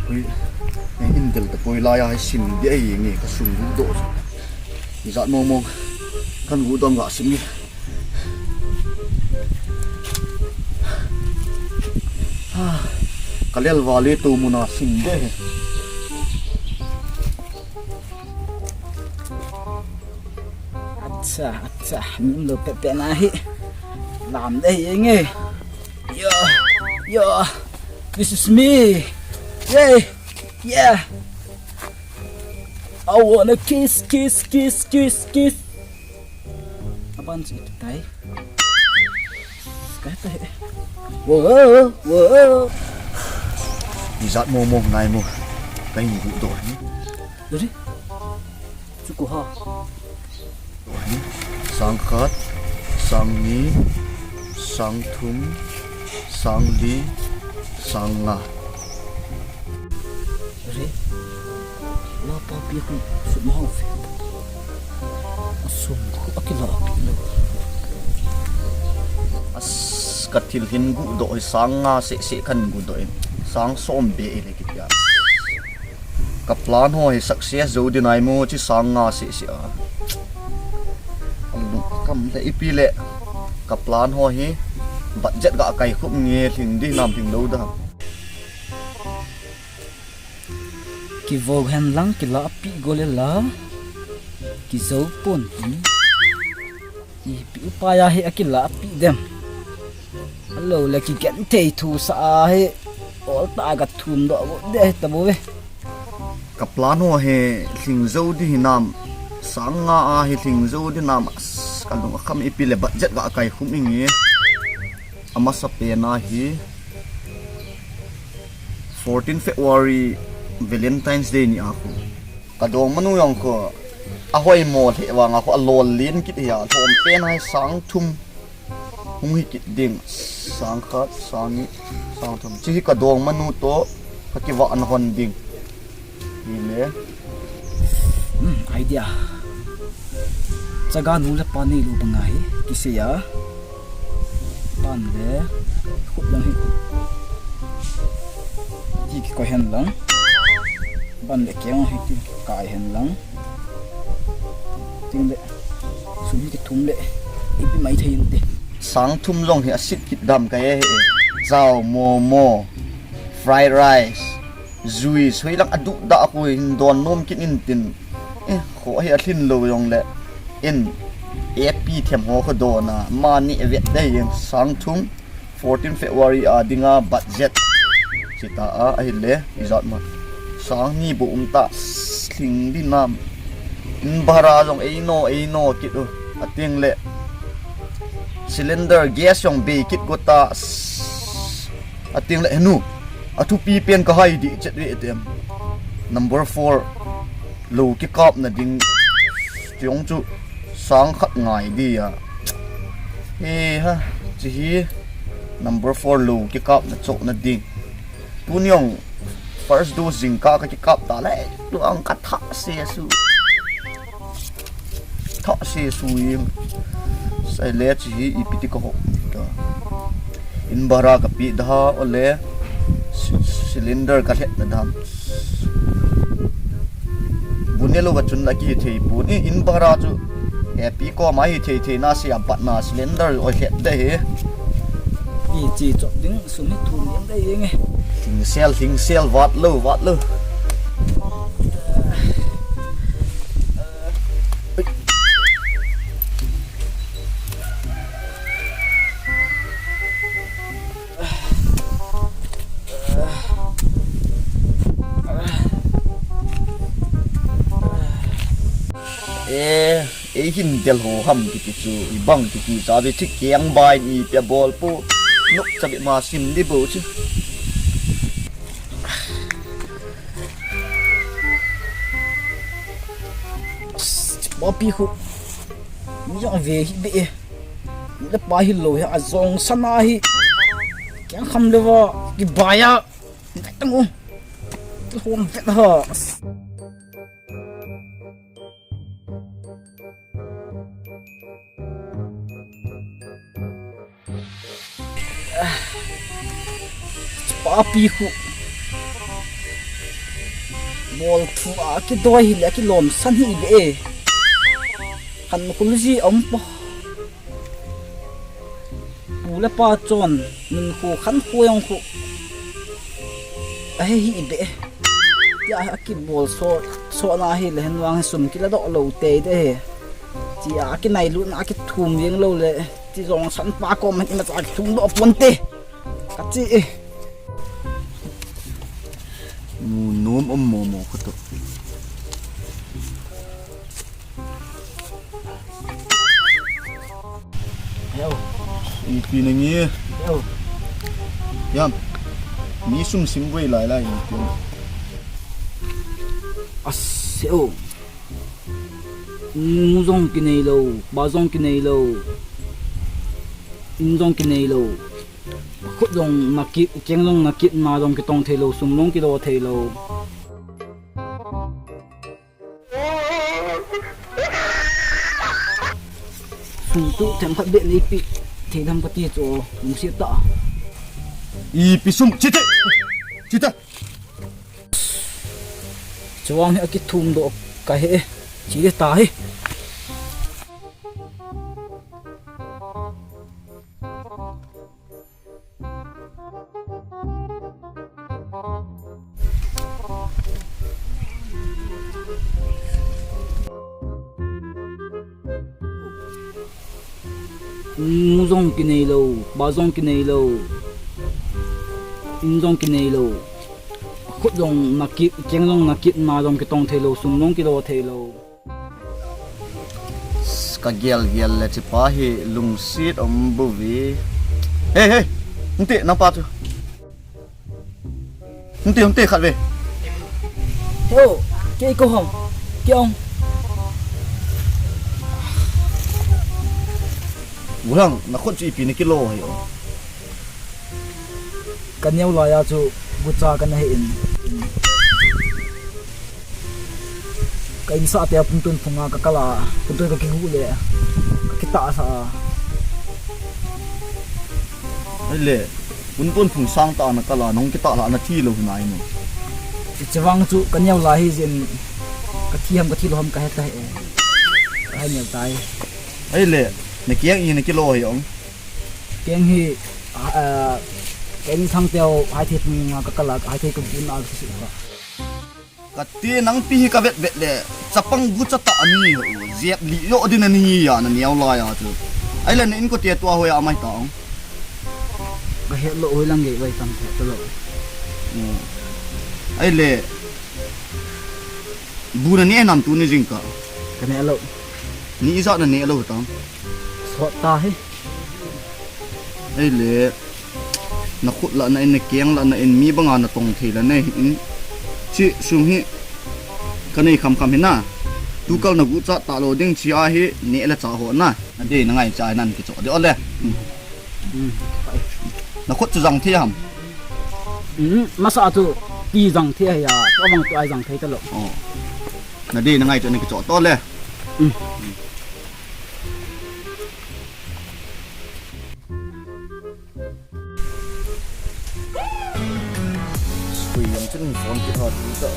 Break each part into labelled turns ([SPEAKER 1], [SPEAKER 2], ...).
[SPEAKER 1] hui ngay in del ta poi la ya sim de ai nge ka sum do ni zat mo mo kan gu dom ga sim ni kalel wale tu muna sim de
[SPEAKER 2] Acha mình lo pe na hi làm đây nghe yo this is me yeah I wanna kiss apaan sih itu tay kata wow
[SPEAKER 1] ni zat mo mo ngai mo kai gu do ni
[SPEAKER 2] dari cukup ha
[SPEAKER 1] sang khat sang ni sang thum sang li sang nga
[SPEAKER 2] dari lo pa pi ku su mo fe asum ku akila
[SPEAKER 1] as katil hin gu do sang nga se kan gu do sang som be ele ki ya ka plan ho hi success zo dinai mo chi sang nga se a kam le ipile ka plan ho hi budget ga kai khup nge thing di nam thing lo da
[SPEAKER 2] ki vo hen lang ki la pi gole la ki zo pon i pi pa ya he akila pi dem hello la ki gen te thu sa he ol ta ga thum do de ta bo we
[SPEAKER 1] ka plan ho he thing zo di nam sang nga a hi thing zo di nam kalung kam ipile budget ga kai khum nge ama sa pe na hi 14 February Valentine's Day ni ako kadong manu yang ko ahoy mo the wa nga ko alol lin kit ya thom pe na sang thum hung hi kit ding sang khat sang ni sang thum chi kadong manu to kakiwa an hon ding ile
[SPEAKER 2] idea jaga nu le pani lu bangai kise ya pan le khut lang hi ki ko hen lang ban le kyang hi ti kai hen lang ting le sum ki thum le ipi mai thayin te
[SPEAKER 1] sang thum long hi asit kit dam ka e zao momo fried rice zui soi lang adu da ko hin don nom kin in tin kho hi athin lo yong le in ap them ho kho do na mani vet dai yang sang thum 14 February a dinga budget chita a ai le izat ma sang ni bu ta sling di nam in bara long eino kit ating le cylinder gas yong be kit gota ating le henu atu pi pen ka hai di chet we tem number 4 lo ki kap na ding tiong chu sang khat ngai di ya ha chi hi number 4 lo ki kap na chok na ding punyong first dose zingka ka ki kap ta le tu ang ka tha se su yim sai le chi hi ipiti ko ta in bara ka pi da ole cylinder ka het na dam bunelo ga chun la ki thei pu ni in bara chu happy ko mai thei na sia pat na cylinder o het da he
[SPEAKER 2] i chi chok ding sumi thun yam dai nge
[SPEAKER 1] thing sel wat lo hin del ho ham ki chu ibang ki sa de chi kyang bai ni pe bol pu nuk cha bi ma sim di bo chu
[SPEAKER 2] bo pi khu mi jong ve hi be le pa hi lo ya azong sana hi kyang kham le wa ki baya tang hom vet ha papi khu bol thu a ki doi hi le ki lom san hi be kan kul ji om po pula pa chon min khu khan khuang khu a hi be ya ki bol so na hi le hen wang sum ki la do lo te de chi a ki nai lu na ki thum yeng lo le chi rong san pa ko man ma cha thum do pon te ka chi
[SPEAKER 1] nôm mồ mồ cái tụ
[SPEAKER 2] heo
[SPEAKER 1] phi này nghe
[SPEAKER 2] heo
[SPEAKER 1] yam mi sum sim quay lại lại
[SPEAKER 2] heo zong ki nei lo ba zong ki nei lo in zong ki nei lo khut dong nakit keng dong nakit ma dong ki tong thelo sum long ki do thelo sum tu them khat be ni pi thi dam pati cho mung si ta
[SPEAKER 1] pi sum chite chite
[SPEAKER 2] chawang he ki thum do ka he chi de ta he zong ki nei lo ba zong ki nei lo in zong ki nei lo khut dong nakit keng dong nakit ma dong ki tong thelo sum long ki do thelo
[SPEAKER 1] ka gel le chi pa hi lung sit om bu vi hey nte na pa tu nte khat ve
[SPEAKER 2] heo ke ko hom ke ông
[SPEAKER 1] Urang na khot chi pi ni kilo hay
[SPEAKER 2] kan yau la ya chu bucha kan he in kai sa te puntun funga ka kala puntun ka ki hu le ka kita sa
[SPEAKER 1] le pun phung sang ta na kala nong ki ta la na thi lo nai no
[SPEAKER 2] chiwang chu kan yau la hi jin ka thi lo ham ka he ta he ai nyal tai
[SPEAKER 1] ai le na kiang in kilo hay ong
[SPEAKER 2] keng hi keng thang teo ai the nga ka kala ai the ka pun a si ka
[SPEAKER 1] ka ti nang pi ka vet le chapang gu cha ta ani zep li yo din ani ya na niaw la ya chu ai le in ko te tua hoya amai ta ong
[SPEAKER 2] ka he lo oi lang ge bai tam the lo
[SPEAKER 1] ai le bu na ne nam tu ni jing ka
[SPEAKER 2] ka ne lo
[SPEAKER 1] ni za na ne lo ta
[SPEAKER 2] so ta he
[SPEAKER 1] ai le na khut la na in kiang la na in mi banga na tong the la nei in chi sum hi kanai kham hi na tu kal na gu cha ta lo ding chi a hi ne la cha ho na de na ngai cha nan ki cho de ole na khut chu jang thi ham
[SPEAKER 2] masa tu ti jang the ya to bang tu ai jang the ta lo
[SPEAKER 1] na de na ngai cho ni ki cho to le chân phone cái hot đi sợ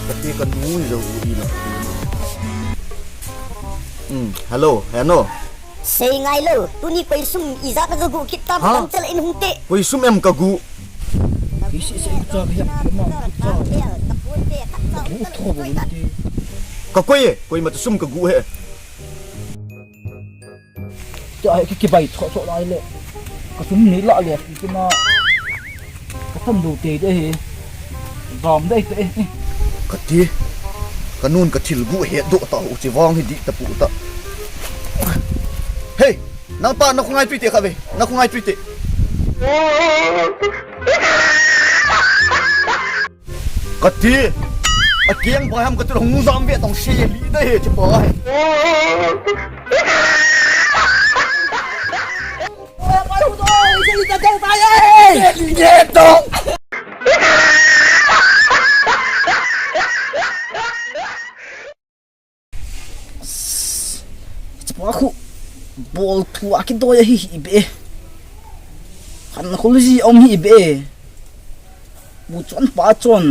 [SPEAKER 1] tapi kan mun jauh đi là hello
[SPEAKER 3] say ngay lo tuni pay sum izat na gagu kita bang cel in hunte
[SPEAKER 1] poi sum em ka gu
[SPEAKER 2] ki si cha ya ma cha bu tho bu ti
[SPEAKER 1] ka koi ma sum ka gu he
[SPEAKER 2] cha ki bai tho lai le ka sum ni la le ki na thân đủ tê đấy dòm đây tê
[SPEAKER 1] cái gì cái nôn cái thìl gu hệ độ tao chỉ vong thì đi tập phụ ta hey nang pa nó không ai truy tê cả về nó không ai truy tê cái gì cái kieng boy ham cái tụi hung dòm về tông xe lý đây chứ boy Nghe dong.
[SPEAKER 2] Cepat aku bol tua kita doya hi be. Kan aku lusi om hi be. pu chon pa chon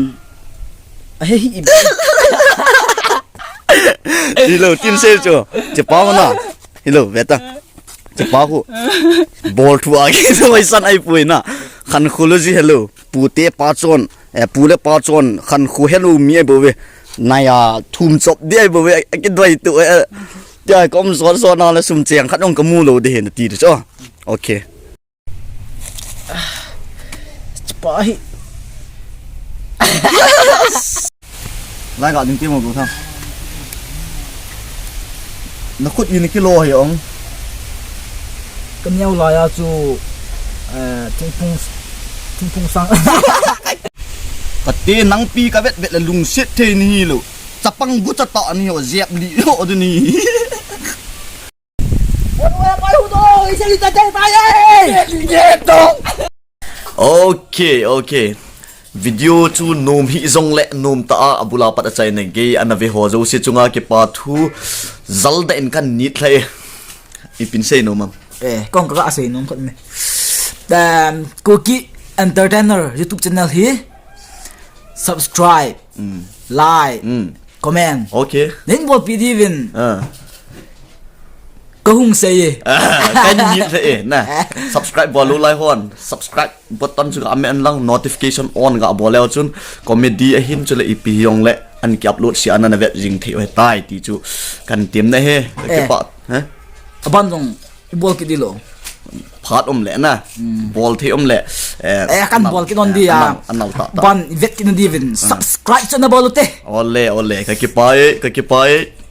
[SPEAKER 2] a he hi
[SPEAKER 1] hello tin se cho che pa na hello beta che pa hu ball thu a ge so san ai pui na khan kholoji hello pu te pa chon pu le pa chon khan khu hello mi bo we na ya thum chop de bo we ke doi tu ja kom so na la sum cheng khat ong ka mu lo de hen ti de cho okay
[SPEAKER 2] pa hi
[SPEAKER 1] lại gọi những tiếng một không nó khuất in cái lô hiểu không
[SPEAKER 2] kan nhau la ya chu ting pung sang
[SPEAKER 1] và tên nắng pi cái vết vết là lùng xiết thế ni lo chập băng bút chập tọ ni hiểu dẹp đi hộ thôi ni ok video chu nom hi zong le nom ta abula pat achai na ge anave ho zo se chunga ke pa thu zalda in kan ni thlai ipin sei no mam
[SPEAKER 2] con ka sei nom khot me Cookie Entertainer YouTube channel hi subscribe like comment
[SPEAKER 1] okay
[SPEAKER 2] nên bộ video vin có hung say
[SPEAKER 1] cái gì thế nè subscribe vào lúc like hon subscribe button juga ame an lang notification on ga bo leo chun comedy a hin chule ipi yong le an ki upload si anana vet jing the we tai ti chu kan tim na he ke pa ha
[SPEAKER 2] ban dong bol ki dilo
[SPEAKER 1] phat le na ball the le
[SPEAKER 2] kan bol ki don di ya ban vet ki di vin subscribe channel bol te
[SPEAKER 1] ole ka ki pai